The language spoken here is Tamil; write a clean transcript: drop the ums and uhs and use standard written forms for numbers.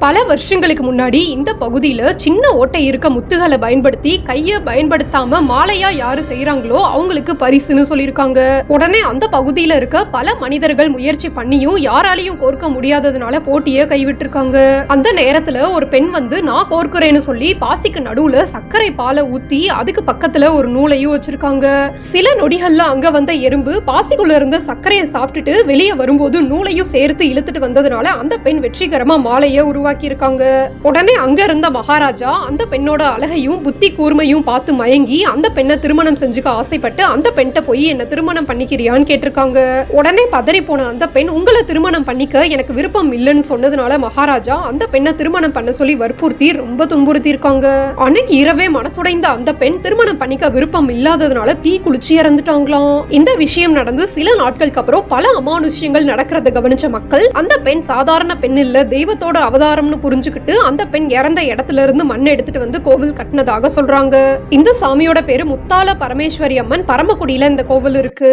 பல வருஷங்களுக்கு முன்னாடி இந்த பகுதியில சின்ன ஓட்டை இருக்க முத்துகளை பயன்படுத்தி கைய பயன்படுத்தாம மாலையா யாரு செய்யறாங்களோ அவங்களுக்கு பரிசுன்னு சொல்லியிருக்காங்க. உடனே அந்த பகுதியில இருக்க பல மனிதர்கள் முயற்சி பண்ணியும் யாராலையும் கோர்க்க முடியாததுனால போட்டியை கைவிட்டிருக்காங்க. அந்த நேரத்துல ஒரு பெண் வந்து நான் கோர்க்கிறேன்னு சொல்லி பாசிக்கு நடுவுல சர்க்கரை பாலை ஊத்தி அதுக்கு பக்கத்துல ஒரு நூலையும் வச்சிருக்காங்க. சில நொடிகள்ல அங்க வந்த எறும்பு பாசிக்குள்ள இருந்த சர்க்கரையை சாப்பிட்டுட்டு வெளியே வரும்போது நூலையும் சேர்த்து இழுத்துட்டு வந்ததுனால அந்த பெண் வெற்றிகரமா மாலையை உருவாக்கி இருக்காங்க. உடனே அங்க இருந்த மகாராஜா அந்த பெண்ணோட அழகையும் புத்தி கூர்மையும் பார்த்து மயங்கி அந்த பெண்ணை திருமணம் செஞ்சுக்க ஆசைப்பட்டு அந்த பெண்கிட்ட போய் என்ன திருமணம் பண்ணிக்கிறியான்னு கேட்டிருக்காங்க. உடனே பதறி போன அந்த பெண் உங்களை திருமணம் பண்ணிக்க எனக்கு விருப்பம் இல்லைன்னு சொன்னதுனால மகாராஜா அந்த பெண்ணை திருமணம் பண்ண சொல்லி வற்புறுத்தி ரொம்ப துன்புறுத்தி இருக்காங்க. அன்னைக்கு இரவே மனசுடைந்த அந்த பெண் திருமணம் பண்ணிக்க விருப்பம் இல்லாததுனால தீ குளிச்சு இறந்துட்டாங்களாம். இந்த விஷயம் நடந்து சில நாட்களுக்கு அப்புறம் பல அமானுஷ்யங்கள் நடக்கிறத கவனிச்ச மக்கள் அந்த பெண் சாதாரண பெண் இல்ல தெய்வத்தோட அவதாரம்னு புரிஞ்சுக்கிட்டு அந்த பெண் இறந்த இடத்துல இருந்து மண் எடுத்துட்டு வந்து கோவில் கட்டினதாக சொல்றாங்க. இந்த சாமியோட பேரு முத்தால பரமேஸ்வரி அம்மன். பரமக்குடியில இந்த கோவில் இருக்கு.